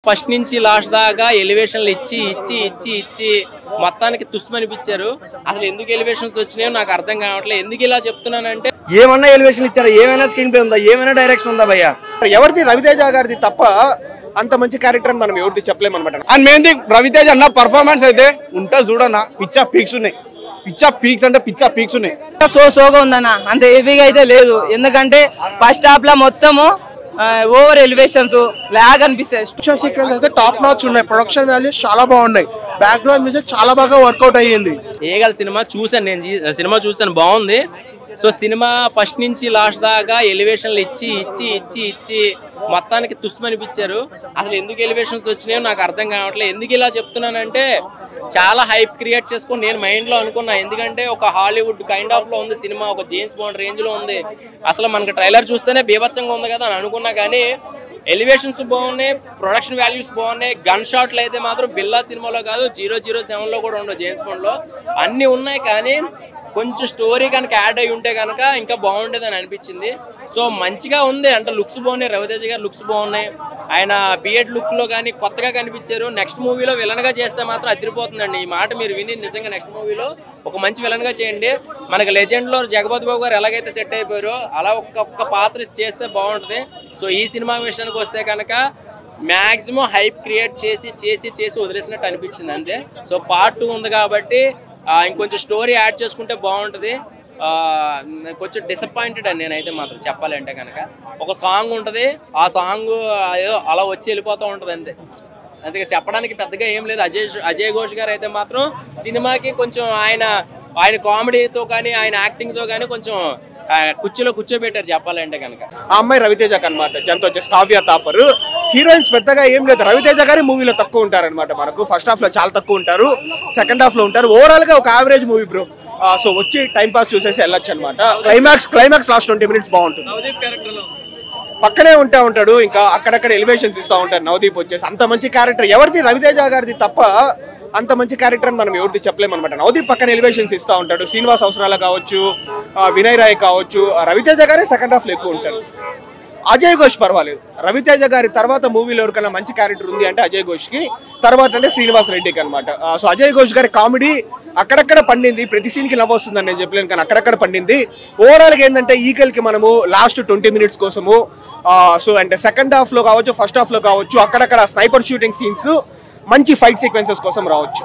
First నుంచి last దాకా ఎలివేషన్లు ఇచ్చి మొత్తానికి తుస్మనిపించారు. అసలు ఎందుకు ఎలివేషన్స్ వచ్చినాయో నాకు అర్థం కావట్లేదు. ఎందుకు ఇలా చెప్తున్నానంటే ఏమన్నా ఎలివేషన్ ఇచ్చారా, ఏమైనా స్క్రీన్ ప్లే ఉందా, ఏమైనా డైరెక్షన్ ఉందా భయ్యా? ఎవరిది రవితేజ గారిది తప్ప అంత మంచి క్యారెక్టర్ అని మనం ఎవరిది చెప్పలేము అనమాట. అండ్ మెయిన్ థింగ్ రవితేజ అన్న పర్ఫార్మెన్స్ అయితే ఉంటా చూడన్నా పిచ్చా పీక్స్ ఉన్నాయి. పిచ్చా పీక్స్ ఉన్నాయి. సోగా ఉందన్న, అంత హెవీగా అయితే లేదు. ఎందుకంటే ఫస్ట్ హాఫ్ లో మొత్తము ఓవర్ ఎలివేషన్స్ లాగ్ అనిపిస్తాయి. సీక్వెన్స్ అయితే టాప్ నాచ్ ఉన్నాయి. ప్రొడక్షన్ వాల్యూస్ చాలా బాగున్నాయి. బ్యాక్గ్రౌండ్ మ్యూజిక్ చాలా బాగా వర్కౌట్ అయ్యింది. ఏగల్ సినిమా చూసాను, నేను సినిమా చూసాను, బాగుంది. సో సినిమా ఫస్ట్ నుంచి లాస్ట్ దాకా ఎలివేషన్లు ఇచ్చి మొత్తానికి తుస్మనిపించారు. అసలు ఎందుకు ఎలివేషన్స్ వచ్చినాయో నాకు అర్థం కావట్లేదు. ఎందుకు ఇలా చెప్తున్నానంటే చాలా హైప్ క్రియేట్ చేసుకొని నేను మైండ్లో అనుకున్నా. ఎందుకంటే ఒక హాలీవుడ్ కైండ్ ఆఫ్లో ఉంది సినిమా, ఒక జేమ్స్ బాండ్ రేంజ్లో ఉంది. అసలు మనకి ట్రైలర్ చూస్తేనే బీభత్సంగా ఉంది కదా అని అనుకున్నా. కానీ ఎలివేషన్స్ బాగున్నాయి, ప్రొడక్షన్ వాల్యూస్ బాగున్నాయి. గన్ షాట్లు అయితే మాత్రం బిల్లా సినిమాలో కాదు 007లో కూడా ఉండవు, జేమ్స్ బాండ్లో అన్నీ ఉన్నాయి. కానీ కొంచెం స్టోరీ కనుక యాడ్ అయి ఉంటే కనుక ఇంకా బాగుండేదని అనిపించింది. సో మంచిగా ఉంది, అంటే లుక్స్ బాగున్నాయి, రవితేజ గారు లుక్స్ బాగున్నాయి. ఆయన బిఎడ్ లుక్లో కానీ కొత్తగా కనిపించారు. నెక్స్ట్ మూవీలో విలన్గా చేస్తే మాత్రం అదిరిపోతుందండి. ఈ మాట మీరు విని నిజంగా నెక్స్ట్ మూవీలో ఒక మంచి విలన్గా చేయండి. మనకి లెజెండ్లో జగపతి బాబు గారు ఎలాగైతే సెట్ అయిపోయారో అలా ఒక్క పాత్ర చేస్తే బాగుంటుంది. సో ఈ సినిమా విషయానికి వస్తే కనుక మ్యాక్సిమం హైప్ క్రియేట్ చేసి వదిలేసినట్టు అనిపించింది అంతే. సో పార్ట్ 2 ఉంది కాబట్టి ఇంకొంచెం స్టోరీ యాడ్ చేసుకుంటే బాగుంటుంది. కొంచెం డిసప్పాయింటెడ్ అని నేనైతే మాత్రం చెప్పాలంటే కనుక. ఒక సాంగ్ ఉంటుంది, ఆ సాంగ్ ఏదో అలా వచ్చి వెళ్ళిపోతూ ఉంటుంది అంతే. అందుకే చెప్పడానికి పెద్దగా ఏం లేదు. అజయ్ ఘోష్ గారు అయితే మాత్రం సినిమాకి కొంచెం ఆయన కామెడీతో కానీ ఆయన యాక్టింగ్తో కానీ కొంచెం కుర్చీలో కూర్చోబెట్టారు చెప్పాలంటే కనుక. ఆ అమ్మాయి రవితేజ అనమాట, జనతో వచ్చేసి కావ్య తాపర్. హీరోయిన్స్ పెద్దగా ఏం లేదు. రవితేజ గారి మూవీలో తక్కువ ఉంటారనమాట. మనకు ఫస్ట్ హాఫ్ లో చాలా తక్కువ ఉంటారు, సెకండ్ హాఫ్ లో ఉంటారు. ఓవరాల్ గా ఒక యావరేజ్ మూవీ బ్రో. సో వచ్చి టైం పాస్ చూసేసి వెళ్ళొచ్చు అనమాట. క్లైమాక్స్ లాస్ట్ 20 minutes బాగుంటుంది. పక్కనే ఉంటాడు, ఇంకా అక్కడక్కడ ఎలివేషన్స్ ఇస్తూ ఉంటారు. నవదీప్ వచ్చేసి అంత మంచి క్యారెక్టర్ ఎవరిది రవితేజ గారిది తప్ప అంత మంచి క్యారెక్టర్ అని మనం ఎవరిది చెప్పలేము అనమాట. నవదీప్ పక్కన ఎలివేషన్స్ ఇస్తూ ఉంటాడు. శ్రీనివాస్ అవసరాల కావచ్చు, వినయ్ రాయ్ కావచ్చు. రవితేజ గారే సెకండ్ హాఫ్లో ఎక్కువ ఉంటారు. అజయ్ ఘోష్ పర్వాలేదు. రవితేజ గారి తర్వాత మూవీలో ఎవరికైనా మంచి క్యారెక్టర్ ఉంది అంటే అజయ్ ఘోష్కి, తర్వాత అంటే శ్రీనివాస్ రెడ్డికి అనమాట. సో అజయ్ ఘోష్ గారి కామెడీ అక్కడక్కడ పండింది. ప్రతి సీన్కి నవ్వు వస్తుందని నేను చెప్పలేను, కానీ అక్కడక్కడ పండింది. ఓవరాల్గా ఏంటంటే ఈగల్కి మనము లాస్ట్ 20 minutes కోసము సో అంటే సెకండ్ హాఫ్లో కావచ్చు, ఫస్ట్ హాఫ్లో కావచ్చు, అక్కడక్కడ స్నైపర్ షూటింగ్ సీన్స్, మంచి ఫైట్ సీక్వెన్సెస్ కోసం రావచ్చు.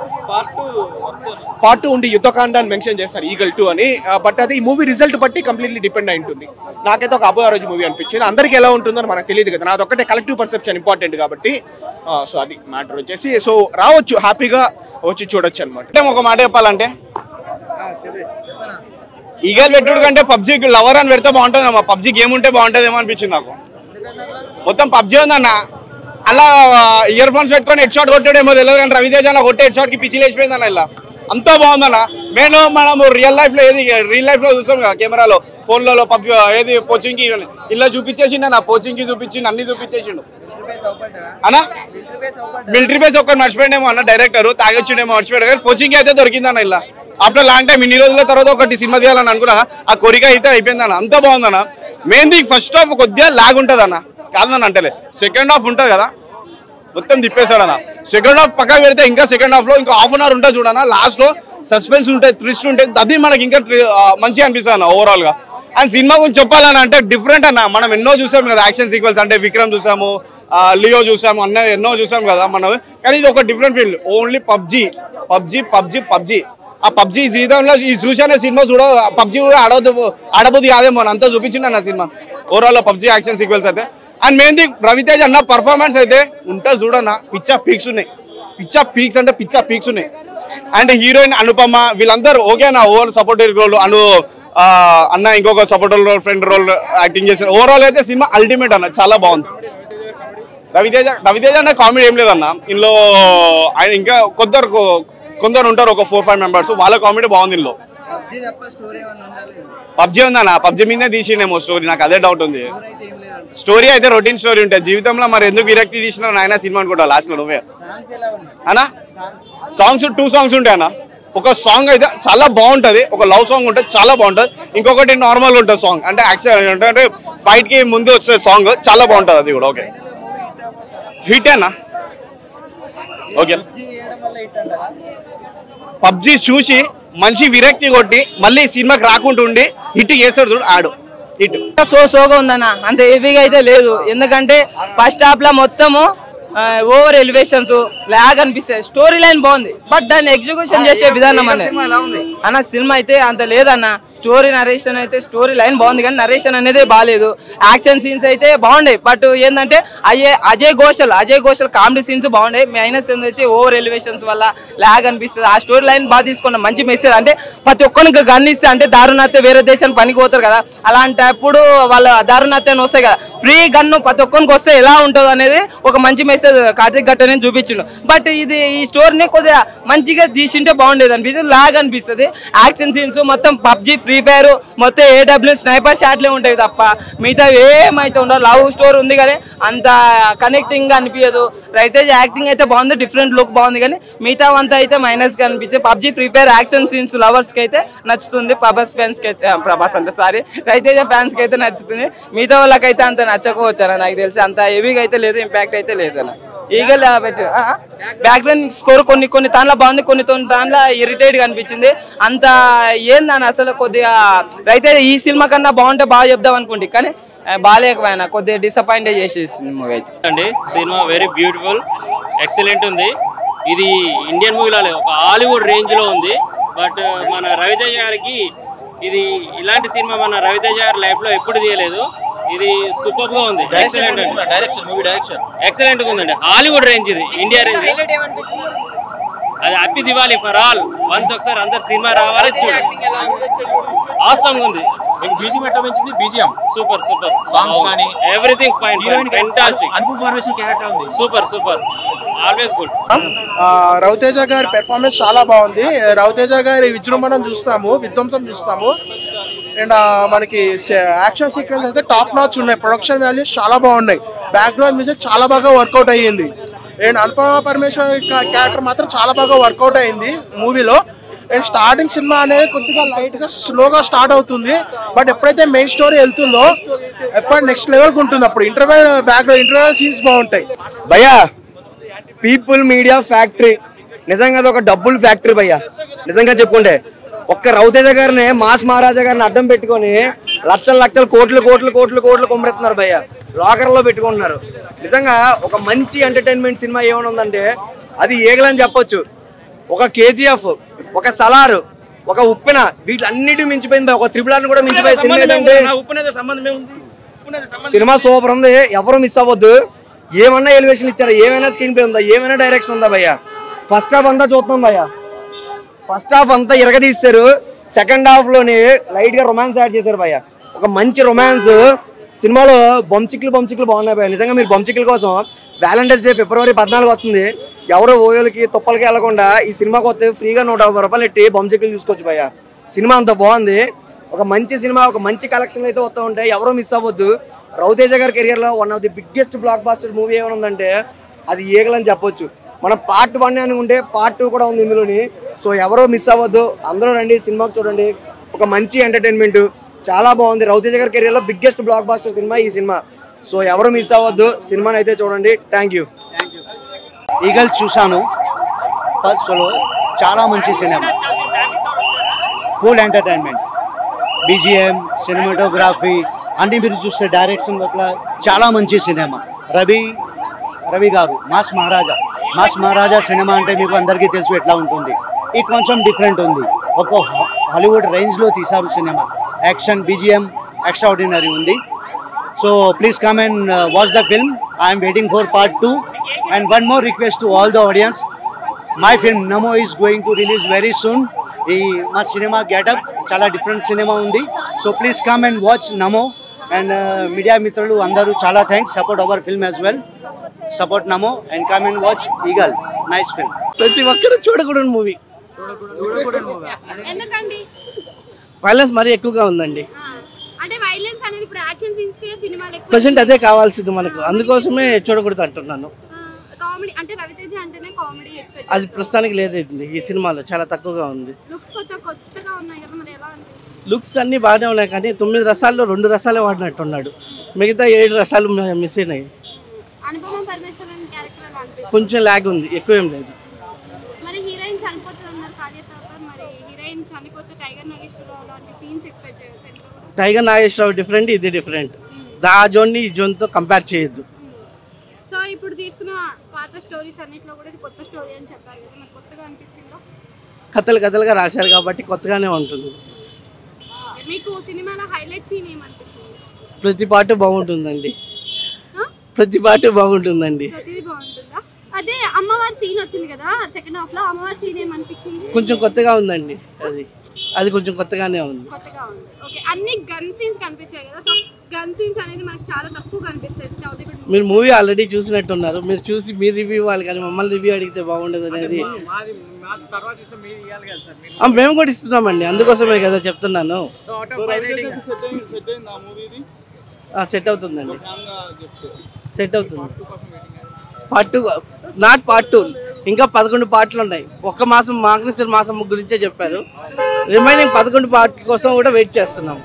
పార్ట్ 2 ఉండి యుద్ధకాండ అని మెన్షన్ చేస్తారు, ఈగల్ 2 అని. బట్ అది ఈ మూవీ రిజల్ట్ బట్టి కంప్లీట్లీ డిపెండ్ అయి ఉంటుంది. నాకైతే ఒక అబో రోజు మూవీ అనిపించింది. అందరికీ ఎలా ఉంటుందో మనకు తెలియదు కదా, నాదొక్కటే కలెక్టివ్ పర్సెప్షన్ ఇంపార్టెంట్ కాబట్టి. సో అది మ్యాటర్ వచ్చేసి. సో రావచ్చు, హ్యాపీగా వచ్చి చూడొచ్చు అనమాట. ఒక మాట చెప్పాలంటే ఈగల్ పెట్టుడు కంటే పబ్జీకి లవర్ అని పెడితే బాగుంటుంది అమ్మా. పబ్జీ గేమ్ ఉంటే బాగుంటుంది ఏమో అనిపించింది నాకు. మొత్తం పబ్జీ ఉందన్న, అలా ఇయర్ ఫోన్స్ పెట్టుకొని హెడ్ షాట్ కొట్టాడేమో తెలియదు, కానీ రవితేజ అన్న కొట్టే హెడ్ షాట్కి పిచ్చి లేచిపోయిందన్న. ఇలా అంతా బాగుందన్న. మనము రియల్ లైఫ్లో చూస్తాం కదా, కెమెరాలో ఫోన్లలో పబ్జీ ఏది పోచింగ్కి ఇలా చూపించేసిండు అన్న. పోచింగ్కి చూపించిండు, అన్ని చూపించేసిండు అన్న. మిలిటరీ బేస్ ఒక్కటి మర్చిపోయిండేమో అన్న డైరెక్టర్, తాగొచ్చిండేమో మర్చిపోయాడు, కానీ పోచింగ్ అయితే దొరికిందన్న. ఇలా ఆఫ్టర్ లాంగ్ టైం ఇన్ని రోజుల తర్వాత ఒకటి సినిమా తీయాలని అనుకున్నా, ఆ కోరిక అయితే అయిపోయిందన్న. అంతా బాగుందన్న. మెయిన్ థింగ్ ఫస్ట్ హాఫ్ కొద్దిగా లాగ్ ఉంటుంది అన్న, కాదన్న అంటలే. సెకండ్ హాఫ్ ఉంటుంది కదా, మొత్తం తిప్పేశాడన్న. సెకండ్ హాఫ్ పక్కకు పెడితే ఇంకా సెకండ్ హాఫ్లో ఇంకా ½ hour ఉంటుంది చూడన్న. లాస్ట్లో సస్పెన్స్ ఉంటాయి, ట్విస్ట్ ఉంటాయి, అది మనకి ఇంకా మంచిగా అనిపిస్తుంది అన్న ఓవరాల్గా. అండ్ సినిమా గురించి చెప్పాలని అంటే డిఫరెంట్ అన్న. మనం ఎన్నో చూసాం కదా యాక్షన్ సీక్వెన్స్, అంటే విక్రమ్ చూసాము, లియో చూసాము, ఎన్నో చూసాం కదా మనం. కానీ ఇది ఒక డిఫరెంట్ ఫీల్డ్. Only PUBG. ఆ పబ్జీ జీవితంలో ఈ చూసానే సినిమా పబ్జీ కూడా ఆడబుద్ధి కాదేమో అంతా చూపించింది అన్న cinema overall PUBG action sequence అయితే. అండ్ మెయిన్ థింగ్ రవితేజ అన్న పర్ఫార్మెన్స్ అయితే ఉంటా చూడన్న పిచ్చా పీక్స్ ఉన్నాయి. అండ్ హీరోయిన్ అనుపమ వీళ్ళందరూ ఓకే అన్న. ఓవర్ సపోర్టివ్ రోల్ అన్న ఇంకొక supportive role, friend role acting చేసిన. ఓవరాల్ అయితే సినిమా అల్టిమేట్ అన్న, చాలా బాగుంది. రవితేజ అన్న కామెడీ ఏం లేదన్న ఇందులో. ఆయన ఇంకా కొందరు ఉంటారు, ఒక 4-5 members, వాళ్ళ కామెడీ బాగుంది ఇందులో. పబ్జీ ఉందన్న, పబ్జీ మీదే తీసిండేమో స్టోరీ, నాకు అదే డౌట్ ఉంది. స్టోరీ అయితే రొటీన్ స్టోరీ ఉంటుంది జీవితంలో, మరి ఎందుకు విరక్తి తీసిన ఆయన సినిమా అనుకుంటా లాస్ట్లో నువ్వే అన్న. సాంగ్స్ 2 songs ఉంటాయి అన్న. ఒక సాంగ్ అయితే చాలా బాగుంటుంది, ఒక లవ్ సాంగ్ ఉంటుంది చాలా బాగుంటుంది, ఇంకొకటి నార్మల్ ఉంటుంది సాంగ్, అంటే యాక్షన్ అంటే ఫైట్కి ముందు వచ్చే సాంగ్ చాలా బాగుంటుంది, అది కూడా ఓకే హిట్ అన్న. ఓకే పబ్జి చూసి మంచి విరక్తి కొట్టి మళ్ళీ సినిమాకి రాకుండా ఉండి హిట్ చేస్తాడు చూడు ఆడు హిట్. సోగా ఉందన్న, అంత హెవీగా అయితే లేదు. ఎందుకంటే ఫస్ట్ హాఫ్ లో మొత్తము ఓవర్ ఎలివేషన్స్ లాగ్ అనిపిస్తాయి. స్టోరీ లైన్ బాగుంది, బట్ దాన్ని ఎగ్జిక్యూషన్ చేసే విధానం అన్న సినిమా అయితే అంత లేదన్న. స్టోరీ నరేషన్ అయితే స్టోరీ లైన్ బాగుంది కానీ నరేషన్ అనేది బాగాలేదు. యాక్షన్ సీన్స్ అయితే బాగుండే, బట్ ఏంటంటే అజయ్ ఘోషల్ కామెడీ సీన్స్ బాగుండే. మైనస్ వచ్చి ఓవర్ ఎలివేషన్స్ వల్ల లాగ్ అనిపిస్తుంది. ఆ స్టోరీ లైన్ బాగా తీసుకున్న మంచి మెసేజ్. అంటే ప్రతి ఒక్కరికి గన్ ఇస్తే అంటే దారుణాత్య వేరే దేశానికి పనికి పోతారు కదా, అలాంటప్పుడు వాళ్ళ దారుణాత్యాన్ని వస్తాయి కదా, ఫ్రీ గన్ను ప్రతి ఒక్కరికి వస్తే ఎలా ఉంటుందో అనేది ఒక మంచి మెసేజ్ కార్తిక్ ఘట్టనే చూపించిండు. బట్ ఇది ఈ స్టోరీని కొద్దిగా మంచిగా తీసింటే బాగుండేది అనిపిస్తుంది. లాగ్ అనిపిస్తుంది. యాక్షన్ సీన్స్ మొత్తం పబ్జి ఫ్రీ ఫైర్ మొత్తం AW స్నైపర్ షాట్లే ఉంటాయి తప్ప మిగతా ఏమైతే ఉండవు. లవ్ స్టోరీ ఉంది కానీ అంత కనెక్టింగ్ గా అనిపించదు. రవితేజ యాక్టింగ్ అయితే బాగుంది, డిఫరెంట్ లుక్ బాగుంది కానీ మిగతా అంతా అయితే మైనస్ గా అనిపించే. PUBG free fire action scenes lovers కి అయితే నచ్చుతుంది. రవితేజ ఫ్యాన్స్ కి అయితే నచ్చుతుంది. మిగతా వాళ్ళకైతే అంత నచ్చకపోవచ్చారా నాకు తెలిసి. అంత హెవీగా అయితే లేదు, ఇంపాక్ట్ అయితే లేదు అన్న. ఈగల్ బ్యాక్గ్రౌండ్ స్కోర్ కొన్ని దాంట్లో బాగుంది, కొన్ని దాంట్లో ఇరిటేట్ గా అనిపించింది. అంత ఏందని అసలు కొద్దిగా అయితే ఈ సినిమా కన్నా బాగుంటే బాగా చెప్దాం అనుకుంటే కానీ బాగాలేకపోయినా కొద్దిగా డిసప్పాయింట్ చేసేసింది మూవీ అయితే. అండి సినిమా వెరీ బ్యూటిఫుల్, ఎక్సలెంట్ ఉంది. ఇది ఇండియన్ మూవీలో ఒక హాలీవుడ్ రేంజ్ లో ఉంది. బట్ మన రవితేజ గారికి ఇది ఇలాంటి సినిమా మన రవితేజ గారి లైఫ్ లో ఎప్పుడు తీయలేదు. ఇది సూపర్ గా ఉంది, ఎక్సలెంట్ అండి. ఎక్సలెంట్ గా ఉందండి. హాలీవుడ్ రేంజ్, ఇది ఇండియా రేంజ్. అది happy Diwali for all. Once ఒకసారి అందరు సినిమా రావాలి, ఆసమ్ ఉంది. బీజిఎం ఎట్లా పెంచింది? బీజిఎం సూపర్ సాంగ్స్ కానీ everything fine, fantastic. Anupama Parameswaran character ఉంది సూపర్ ఆల్వేస్ గుడ్. రవితేజ గారి పెర్ఫార్మెన్స్ చాలా బాగుంది. రవితేజ గారి విజృంభణం చూస్తాము, విధ్వంసం చూస్తాము. అండ్ మనకి యాక్షన్ సీక్వెన్స్ అయితే టాప్ నాచ్ ఉన్నాయి. ప్రొడక్షన్ వాల్యూస్ చాలా బాగున్నాయి. బ్యాక్గ్రౌండ్ మ్యూజిక్ చాలా బాగా వర్కౌట్ అయ్యింది. అండ్ అనుపమ పరమేశ్వర్ క్యారెక్టర్ మాత్రం చాలా బాగా వర్కౌట్ అయింది మూవీలో. అండ్ స్టార్టింగ్ సినిమా అనేది కొద్దిగా లైట్గా స్లోగా స్టార్ట్ అవుతుంది, బట్ ఎప్పుడైతే మెయిన్ స్టోరీ వెళ్తుందో ఎప్పుడు నెక్స్ట్ లెవెల్కి ఉంటుంది. అప్పుడు ఇంటర్వెల్ సీన్స్ బాగుంటాయి. భయ్యా పీపుల్ మీడియా ఫ్యాక్టరీ నిజంగా అది ఒక డబ్బులు ఫ్యాక్టరీ భయ్యా. నిజంగా చెప్పుకుంటే ఒక్క రవితేజ గారిని మాస్ మహారాజా గారిని అడ్డం పెట్టుకొని లక్షలు కోట్లు కొమ్మరెత్తున్నారు భయ్యా. లాకర్లో పెట్టుకుంటున్నారు. నిజంగా ఒక మంచి ఎంటర్టైన్మెంట్ సినిమా ఏమైనా ఉందంటే అది ఏగలని చెప్పొచ్చు. ఒక KGF, ఒక సలార్, ఒక ఉప్పెన, వీటిలన్నిటి మించిపోయింది. ఒక త్రిపుల్ కూడా మించిపోయింది సినిమా. ఏంటంటే సినిమా సూపర్ ఉంది, ఎవరు మిస్ అవ్వద్దు. ఏమన్నా ఎలివేషన్ ఇచ్చారా, ఏమైనా స్క్రీన్ ప్లే ఉందా, ఏమైనా డైరెక్షన్ ఉందా భయ్యా. ఫస్ట్ హాఫ్ అంతా చూస్తాం భయ్యా. ఫస్ట్ హాఫ్ అంతా ఇరగదీశారు. సెకండ్ హాఫ్ లోనే లైట్ గా రొమాన్స్ యాడ్ చేశారు భయ్యా. ఒక మంచి రొమాన్స్ సినిమాలో. బొంచిక్లు బాగున్నాయి భయ్యా. నిజంగా మీరు బొంచిక్ల కోసం వ్యాలంటైన్స్ డే ఫిబ్రవరి 14 వస్తుంది. ఎవరో ఓయోలకి తుప్పలకి వెళ్లకుండా ఈ సినిమాకి వస్తే ఫ్రీగా 150 రూపాయలు పెట్టి బొంచిక్లు చూసుకోవచ్చు భయ్యా. సినిమా అంత బాగుంది. ఒక మంచి సినిమా, ఒక మంచి కలెక్షన్లు అయితే వస్తూ ఉంటాయి. ఎవరో మిస్ అవ్వద్దు. రవితేజ గారి కెరియర్లో one of the biggest blockbuster movie ఏమైనా ఉందంటే అది ఈగలని చెప్పొచ్చు. మనం పార్ట్ 1 అని ఉంటే పార్ట్ 2 కూడా ఉంది ఇందులోని. సో ఎవరో మిస్ అవ్వద్దు, అందరూ రండి సినిమాకి చూడండి. ఒక మంచి ఎంటర్టైన్మెంట్ చాలా బాగుంది. రవితేజ గారి కెరియర్లో బిగ్గెస్ట్ బ్లాక్ బాస్టర్ సినిమా ఈ సినిమా. సో ఎవరు మిస్ అవ్వద్దు, సినిమాని అయితే చూడండి. Thank you. ఈగల్ చూశాను ఫస్ట్ షోలో, చాలా మంచి cinema, full entertainment, BGM, cinematography అన్ని మీరు చూస్తే డైరెక్షన్ అట్లా చాలా మంచి సినిమా. రవి గారు మాస్ మహారాజా సినిమా అంటే మీకు అందరికీ తెలుసు ఎట్లా ఉంటుంది. ఈ కొంచెం డిఫరెంట్ ఉంది, ఒక హాలీవుడ్ రేంజ్లో తీశారు సినిమా. యాక్షన్ BGM ఎక్స్ట్రాఆర్డినరీ ఉంది. So please come and watch the film. I'm waiting for part 2. And one more request to all the audience, my film Namo is going to release very soon. ఈ మా సినిమా getup చాలా different సినిమా ఉంది. So please come and watch Namo. And media మిత్రులు అందరూ చాలా thanks. Support our film as well. Support Namo and come and watch eagle. Nice film. ప్రతి ఒక్కరు చూడకూడని మూవీ. ఎందుకండి? వైలెన్స్ మరీ ఎక్కువగా ఉందండి. అంటే వైలెన్స్ అనేది ఇప్పుడు యాక్షన్ సీన్స్ కి సినిమాలో ప్రెజెంట్ అదే కావాల్సింది మనకు, అందుకోసమే చూడకూడదు అంటున్నాను. కామెడీ అంటే రవితేజ అంటేనే కామెడీ ఎక్స్పెక్ట్. అది ప్రస్తుతానికి లేదండి ఈ సినిమాలో, చాలా తక్కువగా ఉంది. లుక్స్ కొత్తగా ఉన్నాయి కదా, మరి ఎలా అనిపిస్తుంది? లుక్స్ అన్నీ బాగానే ఉన్నాయి కానీ 9 రసాల్లో 2 రసాలే వాడినట్టున్నాడు. మిగతా 7 రసాలు మిస్ అయినాయి. అనుపమ పరమేశ్వరన్ క్యారెక్టర్ ఎలా అనిపిస్తుంది? కొంచెం ల్యాగ్ ఉంది, ఎక్కువ ఏం లేదు. మరి హీరోయిన్ చనిపోతుంది అన్నారు కావ్య తాపర్, మరి హీరోయిన్ చనిపోతే టైగర్ నాగేశ్వరరావు లాంటి సీన్స్ ఎక్స్పెక్ట్ చేయొచ్చు. టైగర్ నాగేశ్వరరావు డిఫరెంట్, ఇది డిఫరెంట్. ఆ జోన్ని ఈ జోన్తో కంపేర్ చేయొద్దు. సో ఇప్పుడు తీసుకున్న పాత స్టోరీస్ అన్నిట్లో కూడా ఇది కొత్త స్టోరీ అని చెప్పారు కదా, మరి కొత్తగా అనిపించిందో? కథలుగా రాశారు కాబట్టి కొత్తగానే ఉంటుంది. మీకు సినిమాలో హైలైట్ సీన్ ఏమనిపించింది? ప్రతి పాట బాగుంటుందండి, ప్రతి పాట బాగుంటుందండి. ప్రతిదీ బాగుంటుందా? అదే అమ్మవారి సీన్ వచ్చింది కదా సెకండ్ హాఫ్ లో, అమ్మవారి సీన్ ఏమనిపించింది? కొంచెం కొత్తగా ఉందండి, అది కొంచెం కొత్తగానే ఉంది. కొత్తగా ఉంది. ఓకే, అన్ని గన్ సీన్స్ కనిపించాయి కదా, సో గన్ సీన్స్ అనేది మనకు చాలా తక్కువ కనిపిస్తాయి. మీరు మూవీ ఆల్రెడీ చూసినట్టున్నారు, మీరు చూసి మీరు రివ్యూ ఇవ్వాలి కానీ మమ్మల్ని రివ్యూ అడిగితే బాగుండదు అనేది. మేము కూడా ఇస్తున్నామండి, అందుకోసమే కదా చెప్తున్నాను. సెట్ అవుతుందండి, సెట్ అవుతుంది. పార్ట్ 2 నాట్ పార్ట్ 2, ఇంకా 11 పార్ట్లు ఉన్నాయి. ఒక్క మాసం మార్గశిర మాసం గురించే చెప్పారు, రిమైనింగ్ 11 పార్ట్ల కోసం కూడా వెయిట్ చేస్తున్నాం.